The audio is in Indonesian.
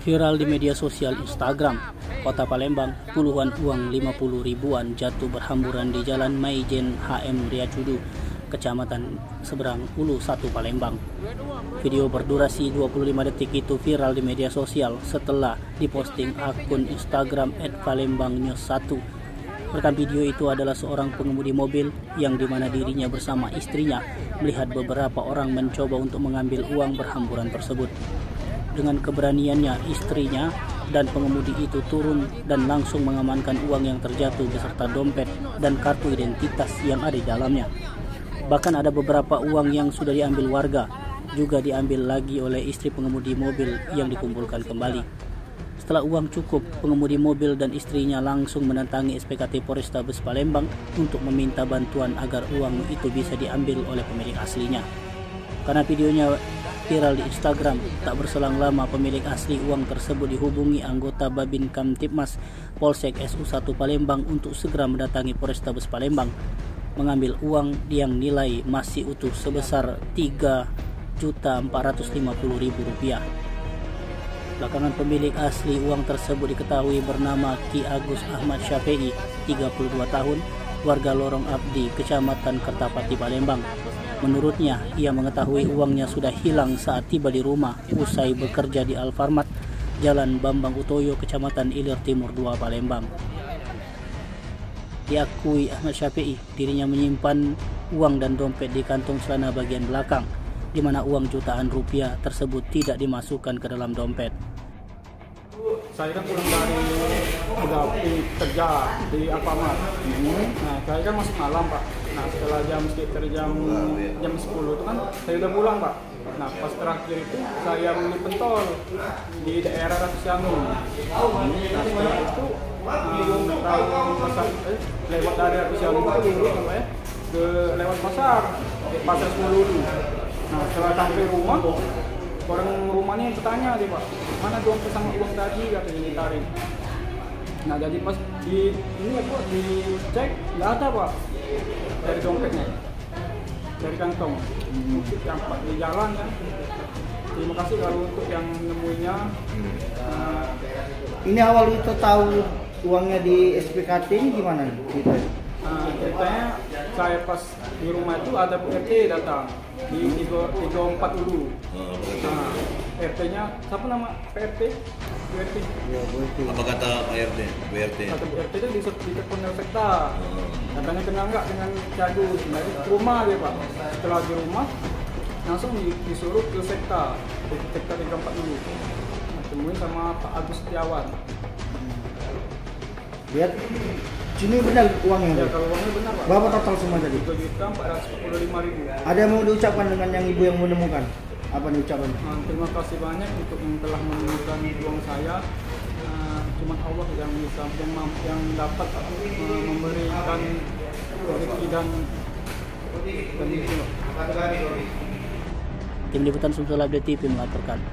Viral di media sosial Instagram, Kota Palembang, puluhan uang 50 ribuan jatuh berhamburan di Jalan Maijen HM Riacudu, Kecamatan Seberang Ulu 1 Palembang. Video berdurasi 25 detik itu viral di media sosial setelah diposting akun Instagram @palembangnews1. Rekam video itu adalah seorang pengemudi mobil yang dimana dirinya bersama istrinya melihat beberapa orang mencoba untuk mengambil uang berhamburan tersebut. Dengan keberaniannya, istrinya dan pengemudi itu turun dan langsung mengamankan uang yang terjatuh beserta dompet dan kartu identitas yang ada di dalamnya. Bahkan ada beberapa uang yang sudah diambil warga, juga diambil lagi oleh istri pengemudi mobil yang dikumpulkan kembali. Setelah uang cukup, pengemudi mobil dan istrinya langsung mendatangi SPKT Polrestabes Palembang untuk meminta bantuan agar uang itu bisa diambil oleh pemilik aslinya. Karena videonya viral di Instagram, tak berselang lama pemilik asli uang tersebut dihubungi anggota Babin Kamtibmas Polsek SU1 Palembang untuk segera mendatangi Polrestabes Palembang mengambil uang yang nilai masih utuh sebesar Rp3.450.000. Belakangan pemilik asli uang tersebut diketahui bernama Ki Agus Ahmad Syafei, 32 tahun, warga Lorong Abdi, Kecamatan Kertapati, Palembang. Menurutnya, ia mengetahui uangnya sudah hilang saat tiba di rumah usai bekerja di Alfarmat, Jalan Bambang Utoyo, Kecamatan Ilir Timur 2, Palembang. Diakui Ahmad Syafei, dirinya menyimpan uang dan dompet di kantong celana bagian belakang, di mana uang jutaan rupiah tersebut tidak dimasukkan ke dalam dompet. Saya kan pulang dari kerja di Alfamart. Nah, saya kan masuk malam, Pak. Nah, setelah sekitar jam 10 itu kan saya udah pulang, Pak. Nah, pas terakhir itu saya beli pentol di daerah Ratusanu. Nah, setelah itu lewat dari Ratusanu itu sampai ke lewat pasar 10 dulu. Nah, setelah sampai rumah, orang rumahnya bertanya dia, Pak, mana dompet sama uang tadi, katanya ditarik. Nah, jadi pas dicek nggak ada, Pak, dari dompetnya, dari kantong. Yang Pak di jalan kan. Terima kasih kalau untuk yang nemuinya. Ini awal itu tahu uangnya di SPKT ini gimana ceritanya? Ceritanya saya pas di rumah itu ada PRT datang di 34 dulu. Nah, RT-nya siapa nama PRT? PRT. Ya, apa kata PRT? Kata PRT itu di Tekunel Sekta. Katanya kenal nggak dengan Cagus? Nah, di rumah dia, Pak. Setelah di rumah langsung disuruh ke Sekta 34 dulu. Temuin sama Pak Agus Setiawan. Lihat, sini benar uangnya. Ya, kalau uangnya benar, Pak. Berapa total semua tadi? Rp2.445.000. Ada yang mau diucapkan dengan yang ibu yang menemukan? Apa nih ucapannya? Terima kasih banyak untuk yang telah menemukan uang saya. Cuma Allah yang bisa, yang dapat memberikan rezeki dan itu. Tim Liputan Sumsel Update TV melaporkan.